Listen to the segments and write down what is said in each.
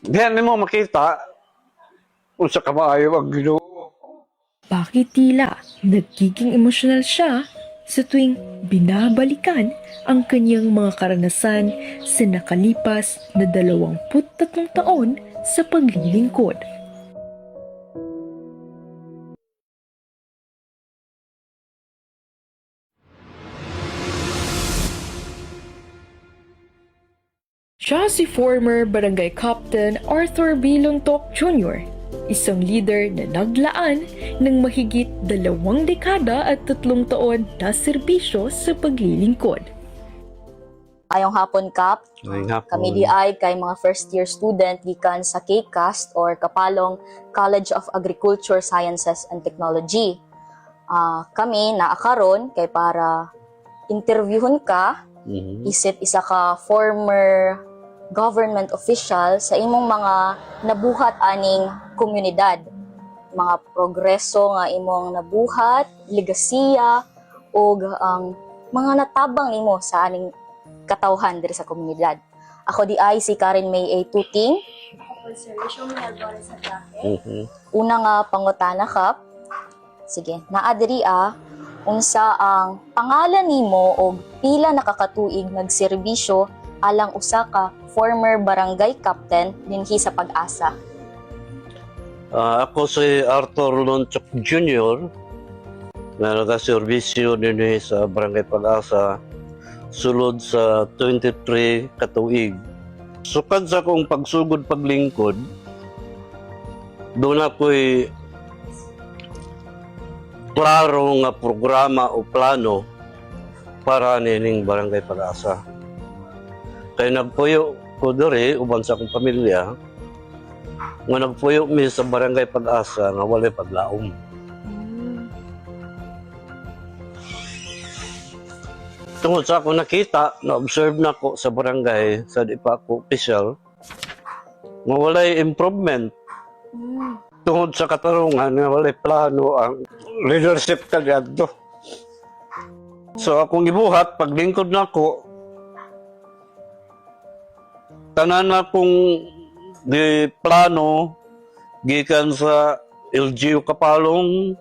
Diyan mo makita kung sa kamaayo ang Ginoo. Bakit tila nagiging emosyonal siya sa tuwing binabalikan ang kanyang mga karanasan sa nakalipas na 23 taon sa paglilingkod. Siya si former Barangay Captain Arthur B. Luntok Jr., isang leader na naglaan ng mahigit 2 dekada at 3 taon na serbisyo sa paglilingkod. Ayong hapon, Kap. Ngayong hapon. Kami di ay kay mga first year student gikan sa KCAST or Kapalong College of Agriculture, Sciences and Technology. Kami naakaron kay para interviewon ka, isit isa ka former government official sa imong mga nabuhat aning komunidad. Mga progreso nga imong nabuhat, legasiya, o ang mga natabang nimo sa aning katawhan diri sa komunidad. Ako di ay si Karen May A. Tuting. Una nga pangutana, Kap. Sige, naa diri unsa ang pangalan nimo o pila nakakatuig nagserbisyo alang usa ka former barangay captain dinhi sa Pag-asa. Ako si Arthur Lonchok Jr. na nagaserbisyo din sa Barangay Pag-asa sulod sa 23 katuig. Sukad sa akong pagsugod paglingkod, doon ako'y klaro nga programa o plano para nining Barangay Pag-asa. Kaya nagpuyo ko diri uban sa akong pamilya nga nagpuyo mi sa Barangay Pag-asa nga walay paglaom. Tungod sa ako nakita, na-observe na ko sa barangay, sa di pa ako official, nga walay improvement. Tungod sa katarungan, nga walay plano ang leadership kagad. So akong gibuhat, paglingkod na ko, tanan na kong di plano, gikan sa LGU Kapalong,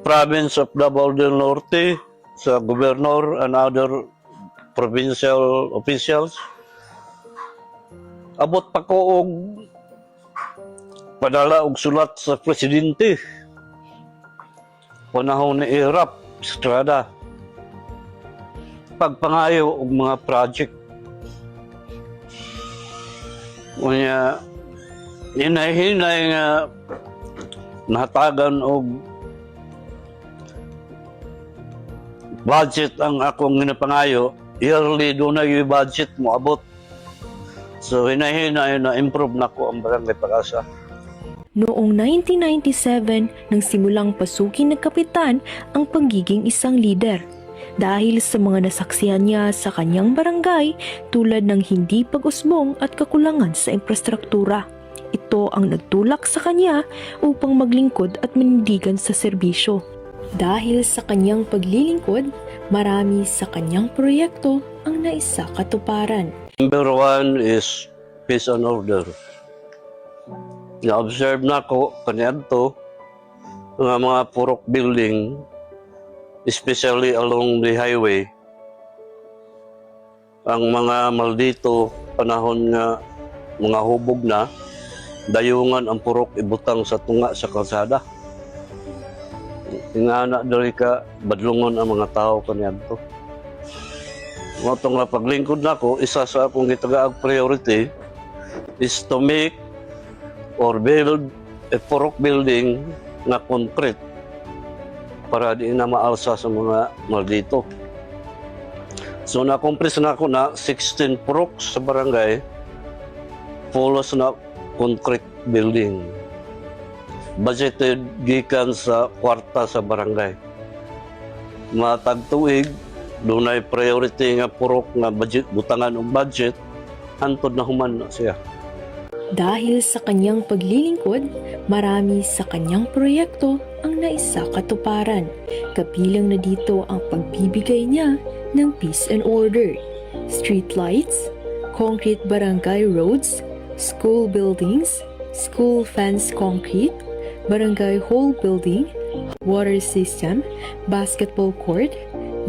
Province of Davao del Norte, sa Governor and other provincial officials. Abot pa ko og padala og sulat sa presidente. Panahon ni Erap Estrada. Pagpangayo og mga project. Unya hinay-hinay nga nahatagan og budget ang akong ginapangayo, yearly doon na yung budget mo abot. So hinay-hinay na improve na ko ang Barangay Pag-asa. Noong 1997, nang simulang pasukin ng kapitan ang pagiging isang leader. Dahil sa mga nasaksihan niya sa kanyang barangay tulad ng hindi pag-usbong at kakulangan sa infrastruktura. Ito ang nagtulak sa kanya upang maglingkod at manindigan sa serbisyo. Dahil sa kanyang paglilingkod, marami sa kanyang proyekto ang naisakatuparan. Number 1 is peace and order. Na-observe na ko kanyanto nga mga purok building, especially along the highway. Ang mga maldito panahon nga mga hubog na, dayungan ang purok ibutang sa tunga sa kalsada. Ingana dali ka badlungon ang mga tao kanyanto. Motong nga paglingkod nako, isa sa akong gitagaag priority is to make or build a purok building na concrete para di na maalsa sa mga maldito. So na-accomplish na ako na 16 purok sa barangay, fulos na concrete building. Budgeted gikan sa kwarta sa barangay. Matag tuig, dunay priority nga purok nga budget, butangan og budget, hantod na human na siya. Dahil sa kanyang paglilingkod, marami sa kanyang proyekto ang naisakatuparan. Kabilang na dito ang pagbibigay niya ng peace and order, street lights, concrete barangay roads, school buildings, school fence concrete, barangay hall building, water system, basketball court,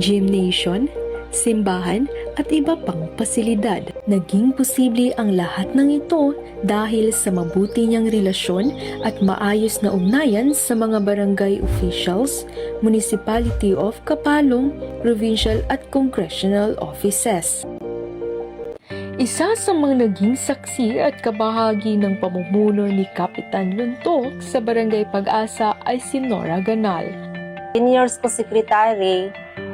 gymnasium, simbahan at iba pang pasilidad. Naging posible ang lahat ng ito dahil sa mabuti niyang relasyon at maayos na ugnayan sa mga barangay officials, Municipality of Kapalong, provincial at congressional offices. Isa sa mga naging saksi at kabahagi ng pamumuno ni Kapitan Luntok sa Barangay Pag-asa ay si Nora Ganal. 10 years ko secretary,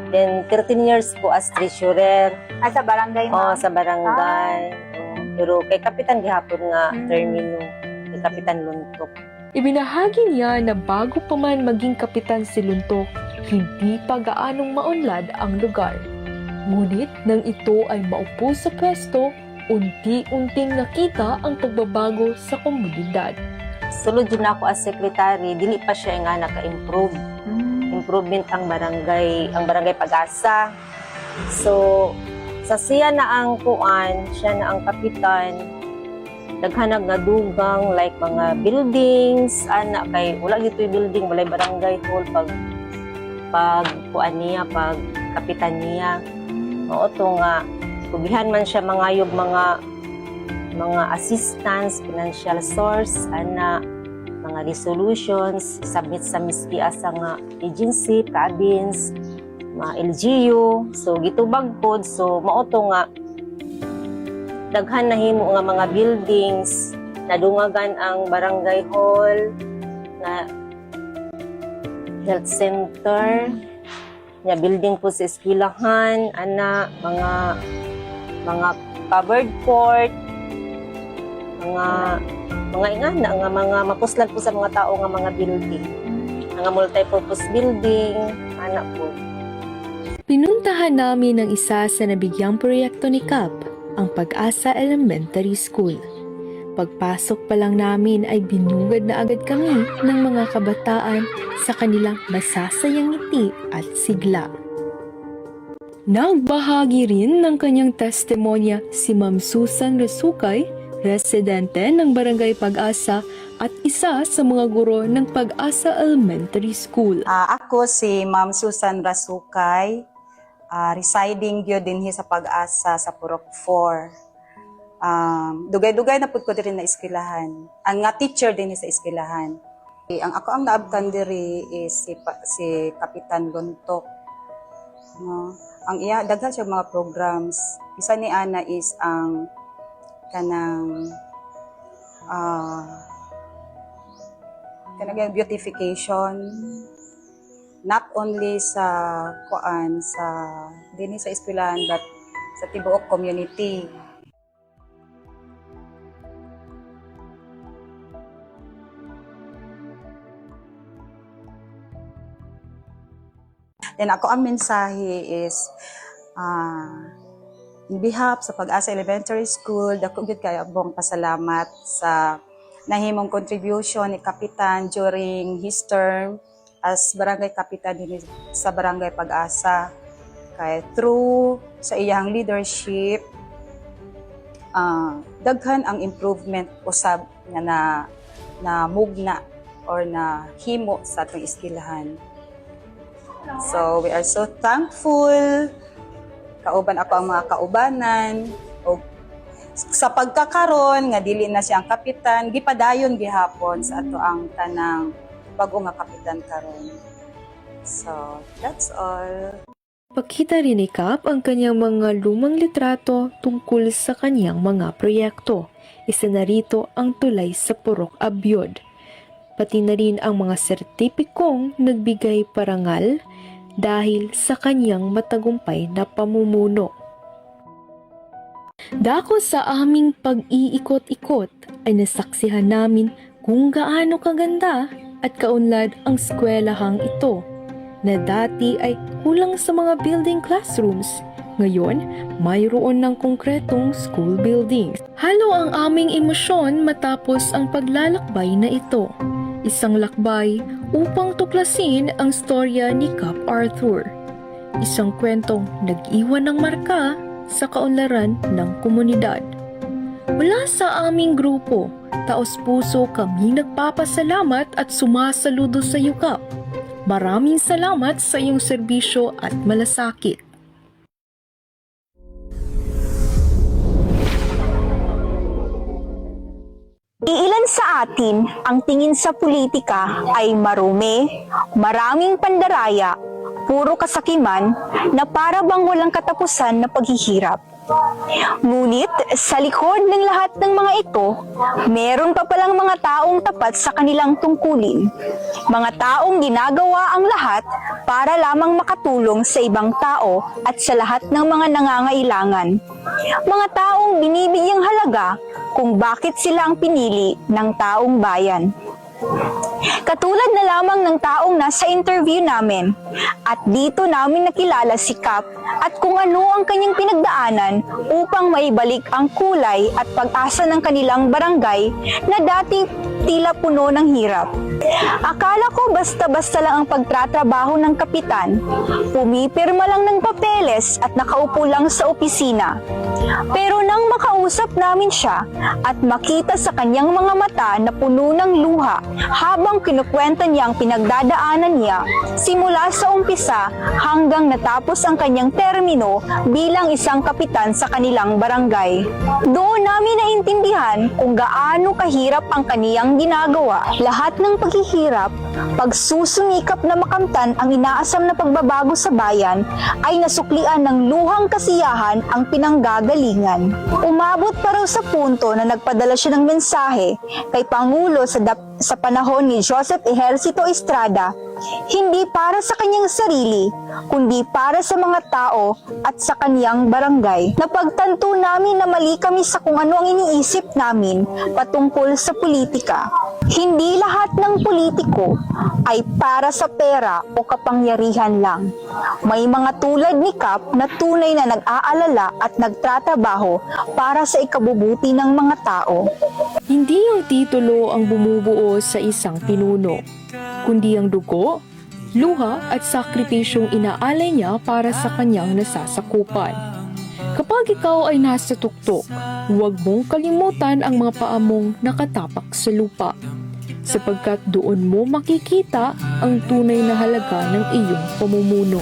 then 13 years ko as treasurer. Sa barangay Oh, mo? sa barangay. Oh, pero kay Kapitan gihapon nga termino, kay Kapitan Luntok. Ibinahagi niya na bago pa man maging kapitan si Luntok, hindi pa gaanong maunlad ang lugar. Ngunit nang ito ay maupo sa pwesto, unti-unting nakita ang pagbabago sa komunidad. Sulod yun ako as secretary, dili pa siya nga naka-improve. Improvement ang barangay Pag-asa. So, sa siya na ang kuan, siya na ang kapitan, daghanag nga dugang like mga buildings, ana kay wala gito building, walay barangay hall pag kuan niya, pag kapitan niya. Mao to nga kubihan man siya mangayog mga assistance, financial source, ana mga resolutions, submit sa miski asa nga agency, province, mga LGU. So, gitubag pod. So, mao to nga daghan na himo nga mga buildings, nadungagan ang barangay hall, na health center, nga building po sa eskwelahan, ana, mga covered court, mga ingana, nga mga mapuslan po sa mga tao nga mga building, mga multi-purpose building, ana po. Pinuntahan namin ang isa sa nabigyang proyekto ni Kap, ang Pag-asa Elementary School. Pagpasok pa lang namin ay binugad na agad kami ng mga kabataan sa kanilang masasayang ngiti at sigla. Nagbahagi rin ng kanyang testimonya si Ma'am Susan Rasukay, residente ng Barangay Pag-asa at isa sa mga guro ng Pag-asa Elementary School. Ako si Ma'am Susan Rasukay, residing gyud dinhi sa Pag-asa sa Purok 4. Dugay-dugay na pud ko diri na eskwelahan. Ang nga teacher din sa eskwelahan. Ang ako ang naabtan diri is si Kapitan Luntok. No? Ang iya daghan siya mga programs. Isa ni ana is ang kanang beautification, not only sa kuan sa dinhi sa eskwelahan but sa tibuok community. Then ako ang mensahe is in behalf sa Pag-asa Elementary School, dako gyud kay abong pasalamat sa nahimong contribution ni Kapitan during his term as barangay kapitan din sa Barangay Pag-asa. Kay through sa iyang leadership, daghan ang improvement usab nga na mugna or na himo sa atong eskwelahan. So, we are so thankful. Kauban ako ang mga kaubanan. O, sa pagkakaroon, nga dili na siyang kapitan, gipadayon gihapon sa ato ang tanang bago nga kapitan karon. So, that's all. Pakita rin ni Kap ang kanyang mga lumang litrato tungkol sa kanyang mga proyekto. Isa na rito ang tulay sa Purok Abyod. Pati na rin ang mga sertipikong nagbigay parangal dahil sa kanyang matagumpay na pamumuno. Dako sa aming pag-iikot-ikot ay nasaksihan namin kung gaano kaganda at kaunlad ang eskwelahang ito na dati ay kulang sa mga building classrooms. Ngayon, mayroon ng konkretong school buildings. Halo ang aming emosyon matapos ang paglalakbay na ito. Isang lakbay upang tuklasin ang storya ni Kap Arthur. Isang kwentong nag-iwan ng marka sa kaunlaran ng komunidad. Mula sa aming grupo, taos-puso kaming nagpapasalamat at sumasaludo sa iyo, Kap. Maraming salamat sa iyong serbisyo at malasakit. Iilan sa atin ang tingin sa politika ay marumi, maraming pandaraya, puro kasakiman na para bang walang katapusan na paghihirap. Ngunit sa likod ng lahat ng mga ito, meron pa palang mga taong tapat sa kanilang tungkulin. Mga taong ginagawa ang lahat para lamang makatulong sa ibang tao at sa lahat ng mga nangangailangan. Mga taong binibigyang halaga kung bakit sila ang pinili ng taong bayan. Katulad na lamang ng taong nasa interview namin, at dito namin nakilala si Kap at kung ano ang kanyang pinagdaanan upang maibalik ang kulay at pag-asa ng kanilang barangay na dati tila puno ng hirap. Akala ko basta-basta lang ang pagtatrabaho ng kapitan, pumipirma lang ng papeles at nakaupo lang sa opisina. Pero nang makausap namin siya at makita sa kanyang mga mata na puno ng luha habang kinukwenta niya ang pinagdadaanan niya, simula sa umpisa hanggang natapos ang kanyang termino bilang isang kapitan sa kanilang barangay. Doon namin naintindihan kung gaano kahirap ang kaniyang ginagawa. Lahat ng paghihirap, pagsusumikap na makamtan ang inaasam na pagbabago sa bayan ay nasuklian ng luhang kasiyahan ang pinanggagalingan. Umabot pa raw sa punto na nagpadala siya ng mensahe kay Pangulo sa panahon ni Joseph Ejercito Estrada, hindi para sa kanyang sarili, kundi para sa mga tao at sa kaniyang barangay. Napagtanto namin na mali kami sa kung ano ang iniisip namin patungkol sa politika. Hindi lahat ng politiko ay para sa pera o kapangyarihan lang. May mga tulad ni Kap na tunay na nag-aalala at nagtatrabaho para sa ikabubuti ng mga tao. Hindi ang titulo ang bumubuo sa isang pinuno, kundi ang dugo, luha at sakripisyong inaalay niya para sa kanyang nasasakupan. Kapag ikaw ay nasa tuktok, huwag mong kalimutan ang mga paa mong nakatapak sa lupa, sapagkat doon mo makikita ang tunay na halaga ng iyong pamumuno.